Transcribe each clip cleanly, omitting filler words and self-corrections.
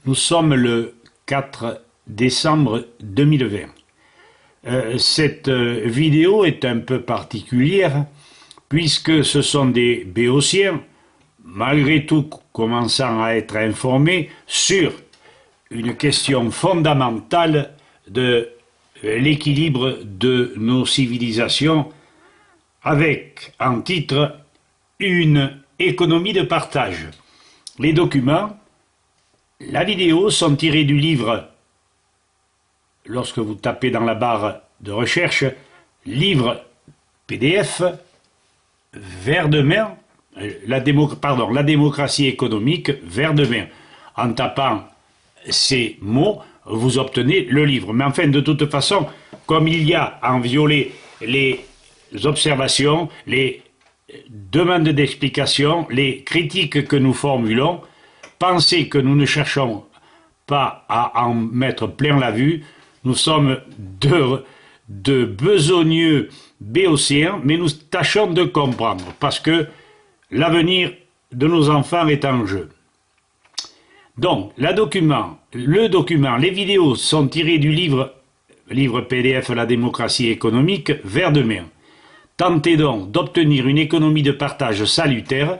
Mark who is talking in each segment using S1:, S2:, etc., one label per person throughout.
S1: Nous sommes le 4 décembre 2020. Cette vidéo est un peu particulière puisque ce sont des béotiens, malgré tout commençant à être informés sur une question fondamentale de l'équilibre de nos civilisations avec en titre une économie de partage. Les documents, la vidéo sont tirés du livre, lorsque vous tapez dans la barre de recherche, livre PDF, vers demain, la démocratie économique, vers demain. En tapant ces mots, vous obtenez le livre. Mais enfin, de toute façon, comme il y a en violet les observations, les demandes d'explication, les critiques que nous formulons, pensez que nous ne cherchons pas à en mettre plein la vue. Nous sommes de besogneux béotiens, mais nous tâchons de comprendre, parce que l'avenir de nos enfants est en jeu. Donc, le document, les vidéos sont tirées du livre PDF La démocratie économique, vers demain. Tentez donc d'obtenir une économie de partage salutaire,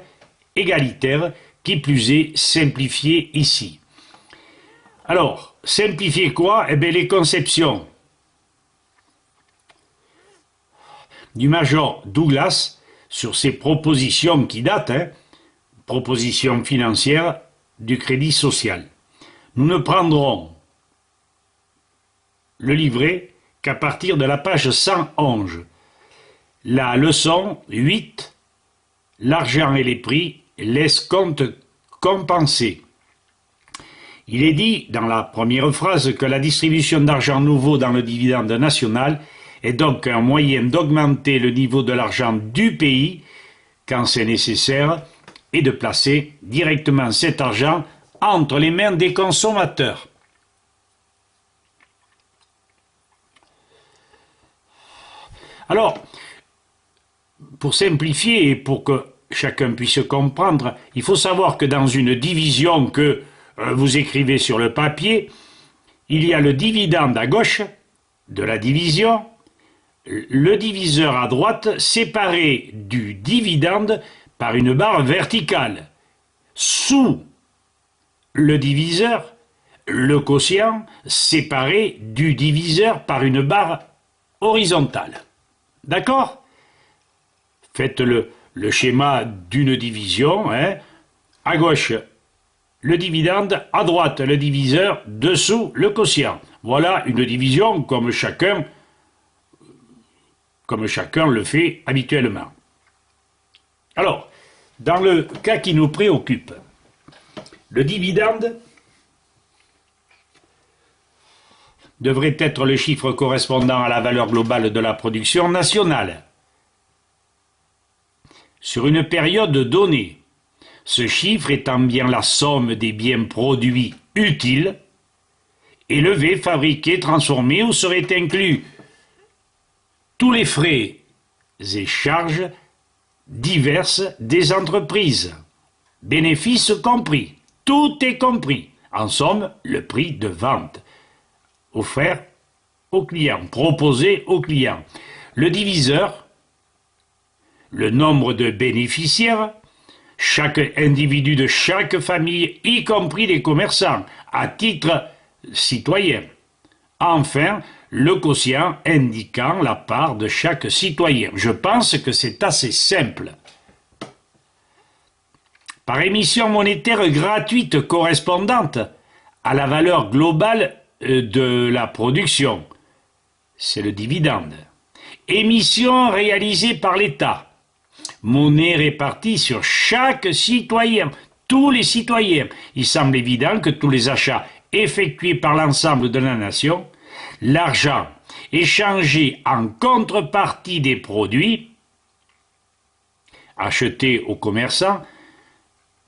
S1: égalitaire, qui plus est simplifiée ici. Alors, simplifier quoi? Eh bien, les conceptions du Major Douglas sur ses propositions qui datent, propositions financières du crédit social. Nous ne prendrons le livret qu'à partir de la page 111. La leçon 8, l'argent et les prix, l'escompte compensé. Il est dit dans la première phrase que la distribution d'argent nouveau dans le dividende national est donc un moyen d'augmenter le niveau de l'argent du pays quand c'est nécessaire et de placer directement cet argent entre les mains des consommateurs. Alors, pour simplifier et pour que chacun puisse comprendre, il faut savoir que dans une division que vous écrivez sur le papier, il y a le dividende à gauche de la division, le diviseur à droite séparé du dividende par une barre verticale. Sous le diviseur, le quotient séparé du diviseur par une barre horizontale. D'accord? Faites le schéma d'une division, à gauche le dividende, à droite le diviseur, dessous le quotient. Voilà une division comme chacun le fait habituellement. Alors, dans le cas qui nous préoccupe, le dividende devrait être le chiffre correspondant à la valeur globale de la production nationale sur une période donnée. Ce chiffre étant bien la somme des biens produits utiles, élevés, fabriqués, transformés, où seraient inclus tous les frais et charges diverses des entreprises, bénéfices compris, tout est compris. En somme, le prix de vente offert au client, proposé au client. Le diviseur, le nombre de bénéficiaires, chaque individu de chaque famille, y compris les commerçants, à titre citoyen. Enfin, le quotient indiquant la part de chaque citoyen. Je pense que c'est assez simple. Par émission monétaire gratuite correspondante à la valeur globale de la production, c'est le dividende. Émission réalisée par l'État. Monnaie répartie sur chaque citoyen, tous les citoyens. Il semble évident que tous les achats effectués par l'ensemble de la nation, l'argent échangé en contrepartie des produits achetés aux commerçants,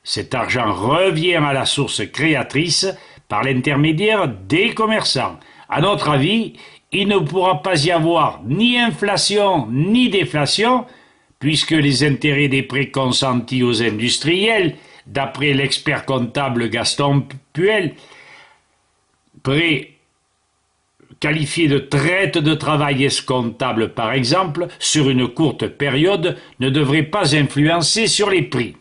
S1: cet argent revient à la source créatrice par l'intermédiaire des commerçants. À notre avis, il ne pourra pas y avoir ni inflation ni déflation, puisque les intérêts des prêts consentis aux industriels, d'après l'expert comptable Gaston Puel, qualifié de traite de travail escomptable par exemple, sur une courte période, ne devrait pas influencer sur les prix.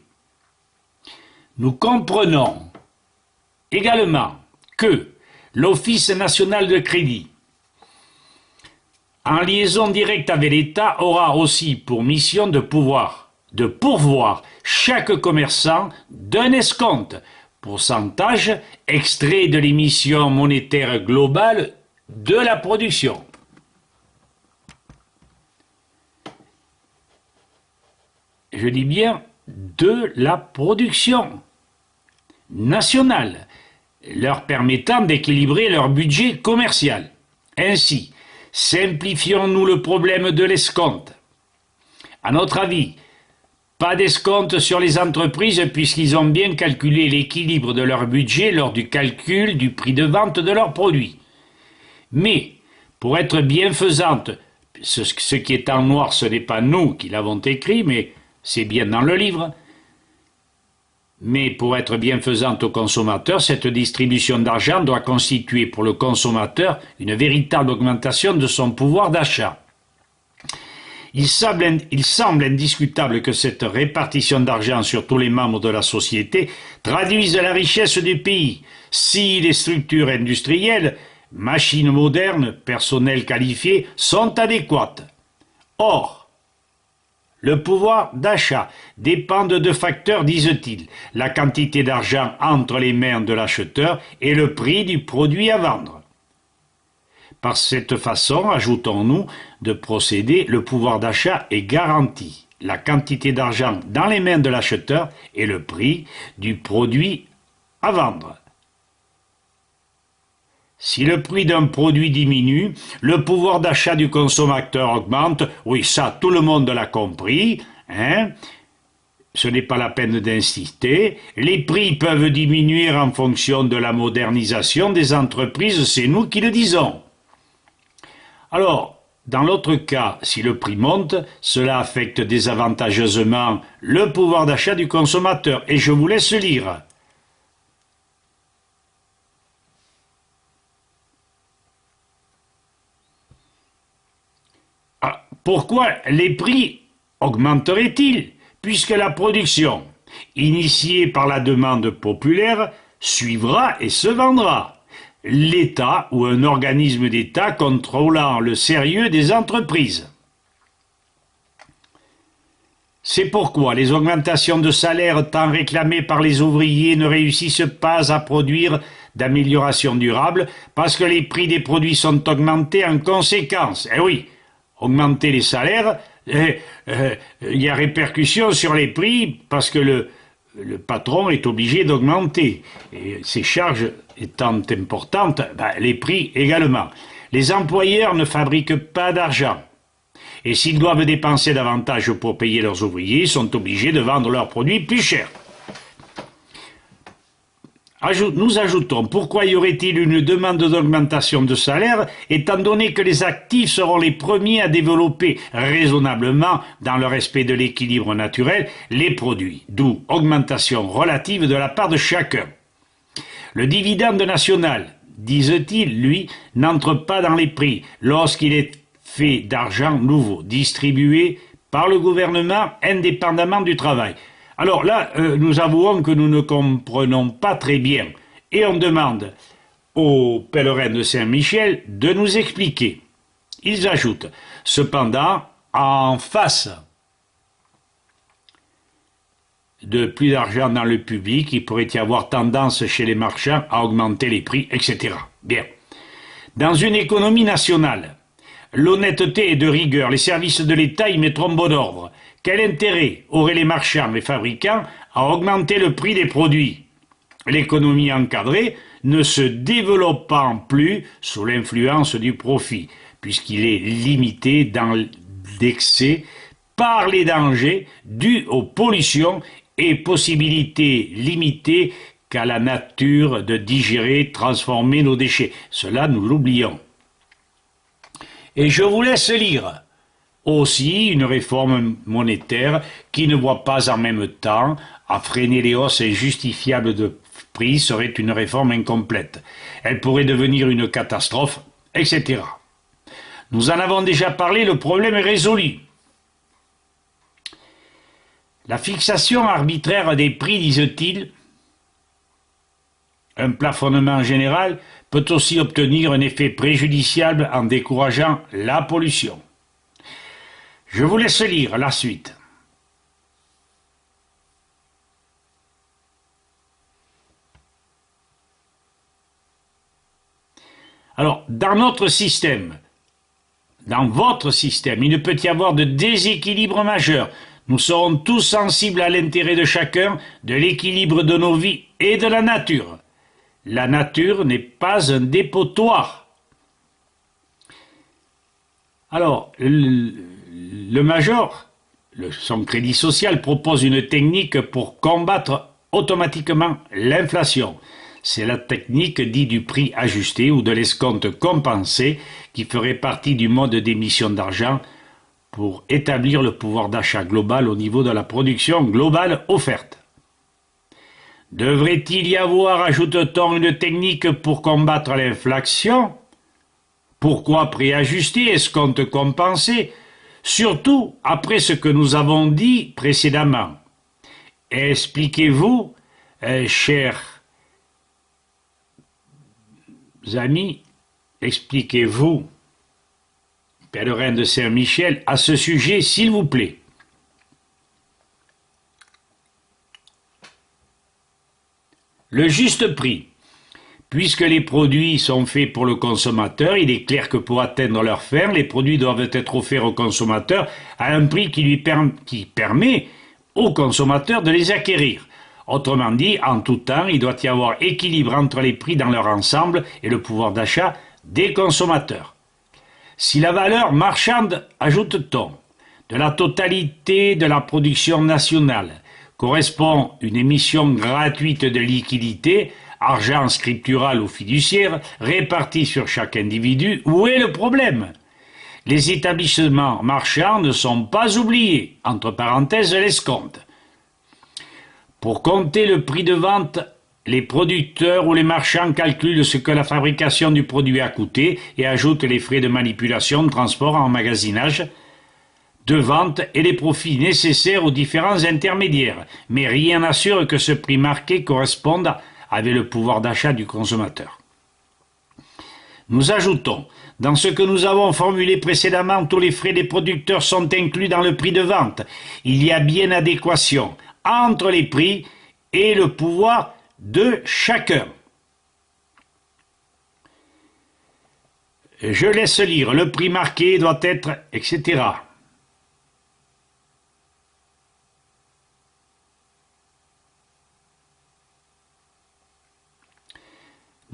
S1: Nous comprenons également que l'Office national de crédit, en liaison directe avec l'État, aura aussi pour mission de pourvoir chaque commerçant d'un escompte, pourcentage extrait de l'émission monétaire globale de la production. Je dis bien de la production nationale, leur permettant d'équilibrer leur budget commercial. Ainsi, simplifions-nous le problème de l'escompte. À notre avis, pas d'escompte sur les entreprises puisqu'ils ont bien calculé l'équilibre de leur budget lors du calcul du prix de vente de leurs produits. Mais, pour être bienfaisante, ce qui est en noir, ce n'est pas nous qui l'avons écrit, mais c'est bien dans le livre. Mais pour être bienfaisante au consommateur, cette distribution d'argent doit constituer pour le consommateur une véritable augmentation de son pouvoir d'achat. Il semble indiscutable que cette répartition d'argent sur tous les membres de la société traduise la richesse du pays. Si les structures industrielles, machines modernes, personnel qualifié sont adéquates. Or, le pouvoir d'achat dépend de deux facteurs, disent-ils, la quantité d'argent entre les mains de l'acheteur et le prix du produit à vendre. Par cette façon, ajoutons-nous, de procéder, le pouvoir d'achat est garanti. La quantité d'argent dans les mains de l'acheteur et le prix du produit à vendre. Si le prix d'un produit diminue, le pouvoir d'achat du consommateur augmente. Oui, ça, tout le monde l'a compris, hein. Ce n'est pas la peine d'insister. Les prix peuvent diminuer en fonction de la modernisation des entreprises, c'est nous qui le disons. Alors, dans l'autre cas, si le prix monte, cela affecte désavantageusement le pouvoir d'achat du consommateur. Et je vous laisse lire. Pourquoi les prix augmenteraient-ils, puisque la production, initiée par la demande populaire, suivra et se vendra? L'État ou un organisme d'État contrôlant le sérieux des entreprises. C'est pourquoi les augmentations de salaire tant réclamées par les ouvriers ne réussissent pas à produire d'amélioration durable, parce que les prix des produits sont augmentés en conséquence. Eh oui, augmenter les salaires, il y a répercussion sur les prix, parce que le patron est obligé d'augmenter. Et ses charges étant importantes, les prix également. Les employeurs ne fabriquent pas d'argent. Et s'ils doivent dépenser davantage pour payer leurs ouvriers, ils sont obligés de vendre leurs produits plus chers. Nous ajoutons, pourquoi y aurait-il une demande d'augmentation de salaire, étant donné que les actifs seront les premiers à développer raisonnablement, dans le respect de l'équilibre naturel, les produits, d'où augmentation relative de la part de chacun. Le dividende national, disent-ils, lui, n'entre pas dans les prix lorsqu'il est fait d'argent nouveau, distribué par le gouvernement indépendamment du travail. Alors là, nous avouons que nous ne comprenons pas très bien et on demande aux pèlerins de Saint-Michel de nous expliquer. Ils ajoutent, cependant, en face de plus d'argent dans le public, il pourrait y avoir tendance chez les marchands à augmenter les prix, etc. Bien. Dans une économie nationale, l'honnêteté est de rigueur, les services de l'État y mettront bon ordre. Quel intérêt auraient les marchands, les fabricants, à augmenter le prix des produits? L'économie encadrée ne se développant plus sous l'influence du profit, puisqu'il est limité dans l'excès par les dangers dus aux pollutions et possibilités limitées qu'a la nature de digérer, transformer nos déchets. Cela, nous l'oublions. Et je vous laisse lire. Aussi, une réforme monétaire qui ne voit pas en même temps à freiner les hausses injustifiables de prix serait une réforme incomplète. Elle pourrait devenir une catastrophe, etc. Nous en avons déjà parlé, le problème est résolu. La fixation arbitraire des prix, disent-ils, un plafonnement général, peut aussi obtenir un effet préjudiciable en décourageant la pollution. Je vous laisse lire la suite. Alors, dans notre système, dans votre système, il ne peut y avoir de déséquilibre majeur. Nous serons tous sensibles à l'intérêt de chacun, de l'équilibre de nos vies et de la nature. La nature n'est pas un dépotoir. Alors, le Major, son crédit social, propose une technique pour combattre automatiquement l'inflation. C'est la technique dite du prix ajusté ou de l'escompte compensé qui ferait partie du mode d'émission d'argent pour établir le pouvoir d'achat global au niveau de la production globale offerte. Devrait-il y avoir, ajoute-t-on, une technique pour combattre l'inflation? Pourquoi prix ajusté, escompte compensé? Surtout après ce que nous avons dit précédemment. Expliquez-vous, chers amis, expliquez-vous, pèlerin de Saint-Michel, à ce sujet, s'il vous plaît. Le juste prix. Puisque les produits sont faits pour le consommateur, il est clair que pour atteindre leur fin, les produits doivent être offerts au consommateur à un prix qui permet au consommateur de les acquérir. Autrement dit, en tout temps, il doit y avoir équilibre entre les prix dans leur ensemble et le pouvoir d'achat des consommateurs. Si la valeur marchande, ajoute-t-on, de la totalité de la production nationale correspond une émission gratuite de liquidités, argent scriptural ou fiduciaire, réparti sur chaque individu, où est le problème? Les établissements marchands ne sont pas oubliés, entre parenthèses l'escompte. Pour compter le prix de vente, les producteurs ou les marchands calculent ce que la fabrication du produit a coûté et ajoutent les frais de manipulation, de transport, emmagasinage, de vente et les profits nécessaires aux différents intermédiaires. Mais rien n'assure que ce prix marqué corresponde avec le pouvoir d'achat du consommateur. Nous ajoutons, dans ce que nous avons formulé précédemment, tous les frais des producteurs sont inclus dans le prix de vente. Il y a bien adéquation entre les prix et le pouvoir de chacun. Je laisse lire, le prix marqué doit être, etc.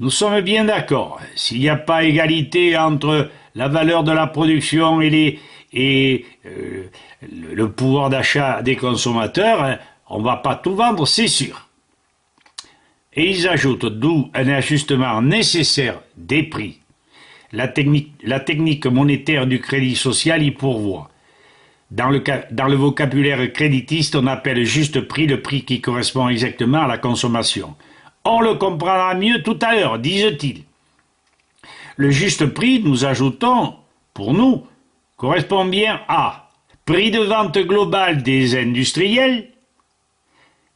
S1: Nous sommes bien d'accord. S'il n'y a pas égalité entre la valeur de la production et le pouvoir d'achat des consommateurs, on ne va pas tout vendre, c'est sûr. Et ils ajoutent, d'où un ajustement nécessaire des prix. La technique monétaire du crédit social y pourvoit. Dans le vocabulaire créditiste, on appelle juste prix le prix qui correspond exactement à la consommation. On le comprendra mieux tout à l'heure, disent-ils. Le juste prix, nous ajoutons, pour nous, correspond bien à prix de vente global des industriels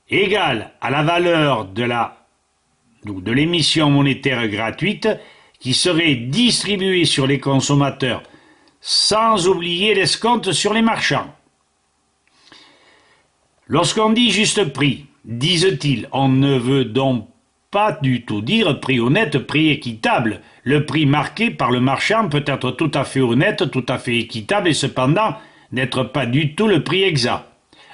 S1: égal à la valeur de l'émission monétaire gratuite qui serait distribuée sur les consommateurs sans oublier l'escompte sur les marchands. Lorsqu'on dit juste prix, disent-ils, on ne veut donc pas du tout dire prix honnête, prix équitable. Le prix marqué par le marchand peut être tout à fait honnête, tout à fait équitable et cependant n'être pas du tout le prix exact.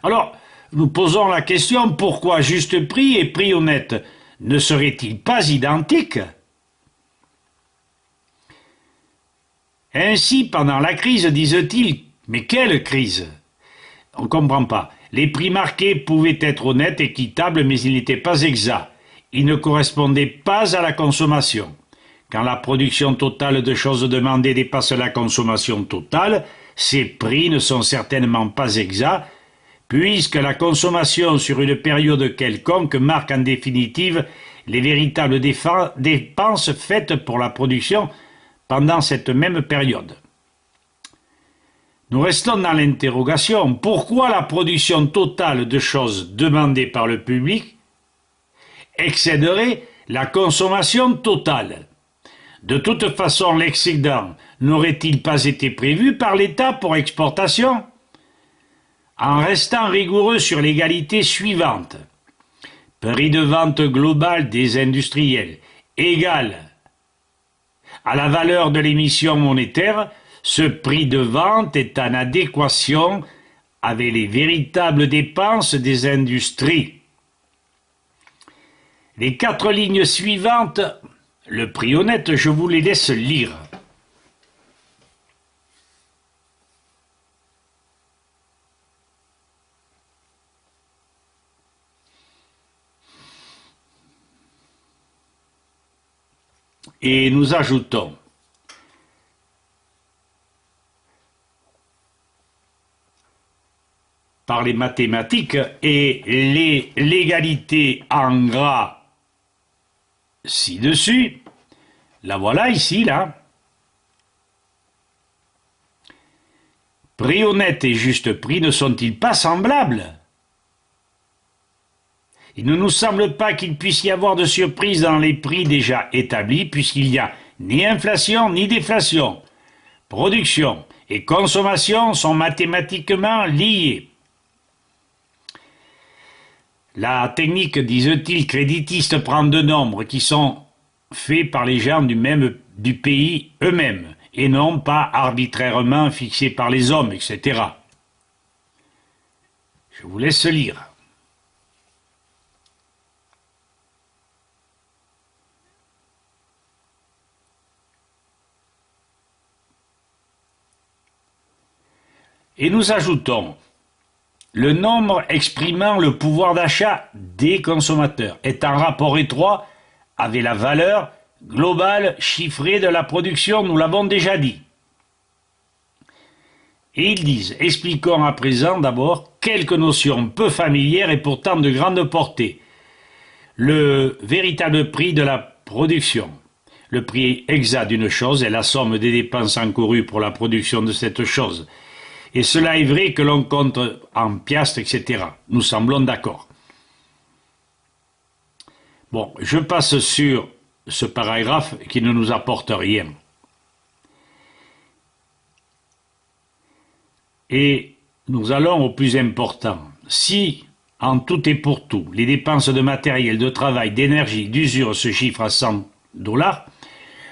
S1: Alors, nous posons la question, pourquoi juste prix et prix honnête ne seraient-ils pas identiques? Ainsi, pendant la crise, disent-ils, mais quelle crise? On ne comprend pas. Les prix marqués pouvaient être honnêtes, équitables, mais ils n'étaient pas exacts. Ils ne correspondaient pas à la consommation. Quand la production totale de choses demandées dépasse la consommation totale, ces prix ne sont certainement pas exacts, puisque la consommation sur une période quelconque marque en définitive les véritables dépenses faites pour la production pendant cette même période. Nous restons dans l'interrogation. Pourquoi la production totale de choses demandées par le public excéderait la consommation totale? De toute façon, l'excédent n'aurait-il pas été prévu par l'État pour exportation? En restant rigoureux sur l'égalité suivante, prix de vente global des industriels égal à la valeur de l'émission monétaire, ce prix de vente est en adéquation avec les véritables dépenses des industries. Les 4 lignes suivantes, le prix honnête, je vous les laisse lire. Et nous ajoutons par les mathématiques et l'égalité en gras ci-dessus, la voilà ici, là. Prix honnête et juste prix ne sont-ils pas semblables? Il ne nous semble pas qu'il puisse y avoir de surprise dans les prix déjà établis, puisqu'il n'y a ni inflation ni déflation. Production et consommation sont mathématiquement liées. La technique, disent-ils, créditiste prend 2 nombres qui sont faits par les gens du pays eux-mêmes, et non pas arbitrairement fixés par les hommes, etc. Je vous laisse lire. Et nous ajoutons, le nombre exprimant le pouvoir d'achat des consommateurs est en rapport étroit avec la valeur globale chiffrée de la production, nous l'avons déjà dit. Et ils disent, expliquons à présent d'abord quelques notions peu familières et pourtant de grande portée. Le véritable prix de la production. Le prix exact d'une chose est la somme des dépenses encourues pour la production de cette chose. Et cela est vrai que l'on compte en piastres, etc. Nous semblons d'accord. Bon, je passe sur ce paragraphe qui ne nous apporte rien. Et nous allons au plus important. Si, en tout et pour tout, les dépenses de matériel, de travail, d'énergie, d'usure se chiffrent à $100,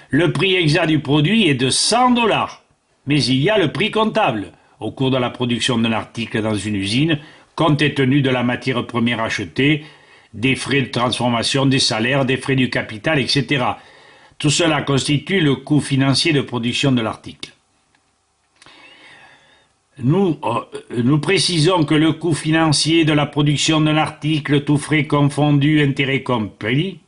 S1: le prix exact du produit est de $100. Mais il y a le prix comptable au cours de la production d'un article dans une usine, compte tenu de la matière première achetée, des frais de transformation, des salaires, des frais du capital, etc. Tout cela constitue le coût financier de production de l'article. Nous précisons que le coût financier de la production d'un article, tout frais confondus, intérêts compris,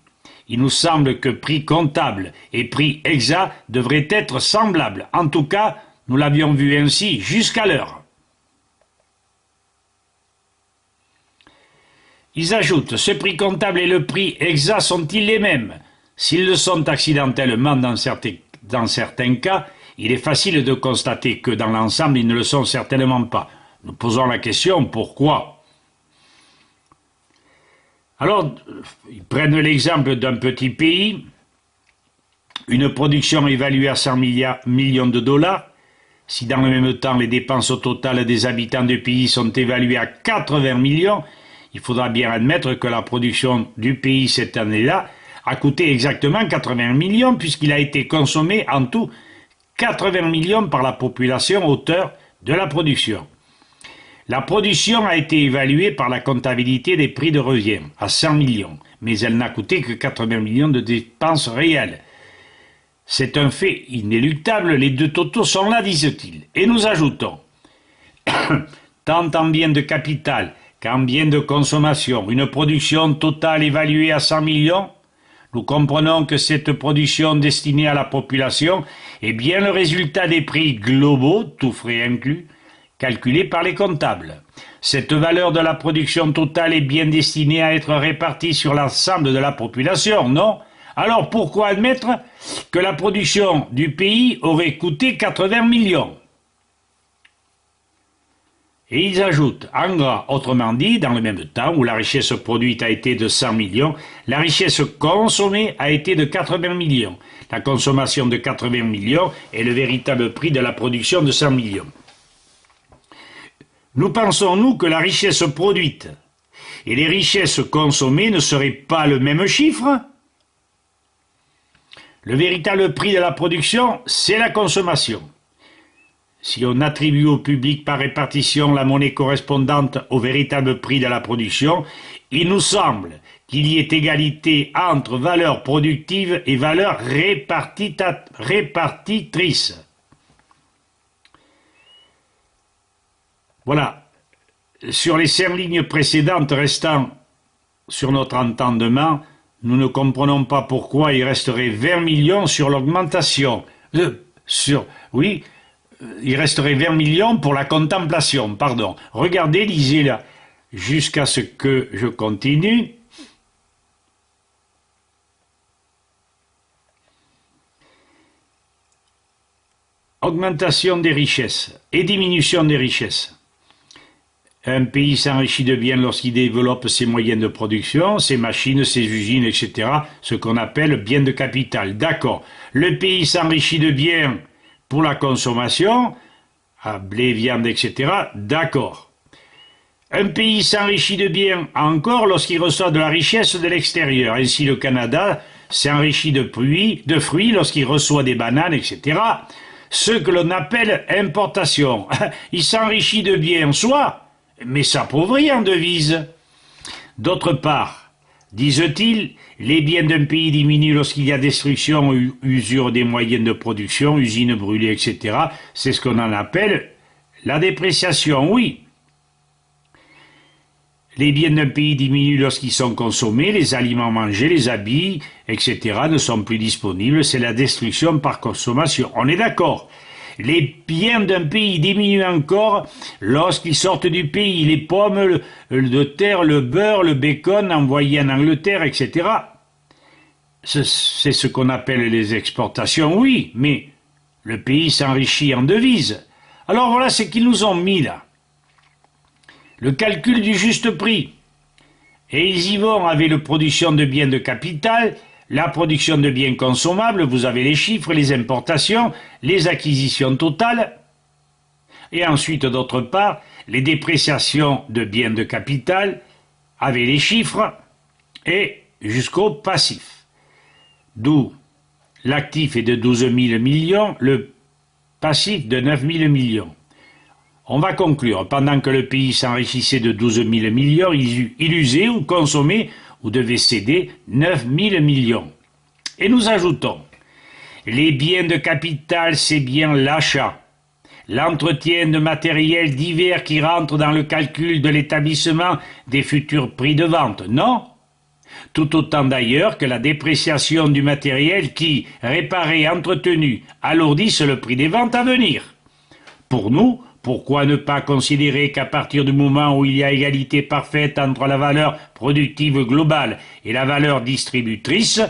S1: il nous semble que prix comptable et prix exact devraient être semblables. En tout cas, nous l'avions vu ainsi jusqu'à l'heure. Ils ajoutent, ce prix comptable et le prix exact sont-ils les mêmes? S'ils le sont accidentellement dans certains cas, il est facile de constater que dans l'ensemble, ils ne le sont certainement pas. Nous posons la question, pourquoi? Alors, ils prennent l'exemple d'un petit pays, une production évaluée à 100 millions de dollars. Si dans le même temps les dépenses totales des habitants du pays sont évaluées à 80 millions, il faudra bien admettre que la production du pays cette année-là a coûté exactement 80 millions puisqu'il a été consommé en tout 80 millions par la population auteur de la production. La production a été évaluée par la comptabilité des prix de revient à 100 millions, mais elle n'a coûté que 80 millions de dépenses réelles. C'est un fait inéluctable, les 2 totaux sont là, disent-ils. Et nous ajoutons, tant en biens de capital qu'en biens de consommation, une production totale évaluée à 100 millions, nous comprenons que cette production destinée à la population est bien le résultat des prix globaux, tout frais inclus, calculée par les comptables. Cette valeur de la production totale est bien destinée à être répartie sur l'ensemble de la population, non? Alors pourquoi admettre que la production du pays aurait coûté 80 millions? Et ils ajoutent, en gras, autrement dit, dans le même temps où la richesse produite a été de 100 millions, la richesse consommée a été de 80 millions. La consommation de 80 millions est le véritable prix de la production de 100 millions. Nous pensons, nous, que la richesse produite et les richesses consommées ne seraient pas le même chiffre? Le véritable prix de la production, c'est la consommation. Si on attribue au public par répartition la monnaie correspondante au véritable prix de la production, il nous semble qu'il y ait égalité entre valeur productive et valeur répartitrice. Voilà. Sur les 5 lignes précédentes restant sur notre entendement, nous ne comprenons pas pourquoi il resterait 20 millions sur l'augmentation. Oui, il resterait 20 millions pour la contemplation, pardon. Regardez, lisez là, jusqu'à ce que je continue. Augmentation des richesses et diminution des richesses. Un pays s'enrichit de biens lorsqu'il développe ses moyens de production, ses machines, ses usines, etc., ce qu'on appelle biens de capital. D'accord. Le pays s'enrichit de biens pour la consommation, à blé, viande, etc., d'accord. Un pays s'enrichit de biens encore lorsqu'il reçoit de la richesse de l'extérieur. Ainsi, le Canada s'enrichit de fruits lorsqu'il reçoit des bananes, etc., ce que l'on appelle importation. Il s'enrichit de biens, soit, mais s'appauvrit en devises. D'autre part, disent-ils, les biens d'un pays diminuent lorsqu'il y a destruction ou usure des moyens de production, usines brûlées, etc. C'est ce qu'on en appelle la dépréciation, oui. Les biens d'un pays diminuent lorsqu'ils sont consommés, les aliments mangés, les habits, etc. ne sont plus disponibles, c'est la destruction par consommation. On est d'accord. Les biens d'un pays diminuent encore lorsqu'ils sortent du pays, les pommes de terre, le beurre, le bacon envoyé en Angleterre, etc. C'est ce qu'on appelle les exportations, oui, mais le pays s'enrichit en devises. Alors voilà ce qu'ils nous ont mis là. Le calcul du juste prix. Et ils y vont avec la production de biens de capital, la production de biens consommables, vous avez les chiffres, les importations, les acquisitions totales, et ensuite d'autre part, les dépréciations de biens de capital, avec les chiffres, et jusqu'au passif. D'où l'actif est de 12 000 millions, le passif de 9 000 millions. On va conclure. Pendant que le pays s'enrichissait de 12 000 millions, il usait ou consommait ou devait céder 9 000 millions. Et nous ajoutons, les biens de capital, c'est bien l'achat, l'entretien de matériel divers qui rentre dans le calcul de l'établissement des futurs prix de vente, non? Tout autant d'ailleurs que la dépréciation du matériel qui, réparé, entretenu, alourdissent le prix des ventes à venir. Pour nous, pourquoi ne pas considérer qu'à partir du moment où il y a égalité parfaite entre la valeur productive globale et la valeur distributrice,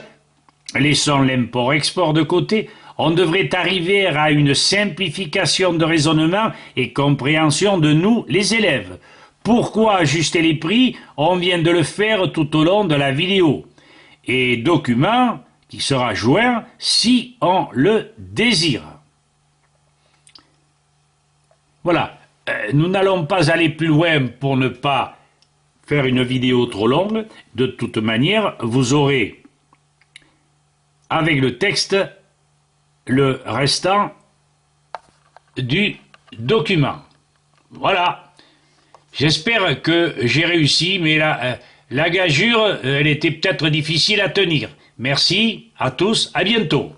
S1: laissons l'import-export de côté, on devrait arriver à une simplification de raisonnement et compréhension de nous, les élèves. Pourquoi ajuster les prix? On vient de le faire tout au long de la vidéo. Et document qui sera joint si on le désire. Voilà, nous n'allons pas aller plus loin pour ne pas faire une vidéo trop longue. De toute manière, vous aurez, avec le texte, le restant du document. Voilà, j'espère que j'ai réussi, mais la gageure, elle était peut-être difficile à tenir. Merci à tous, à bientôt.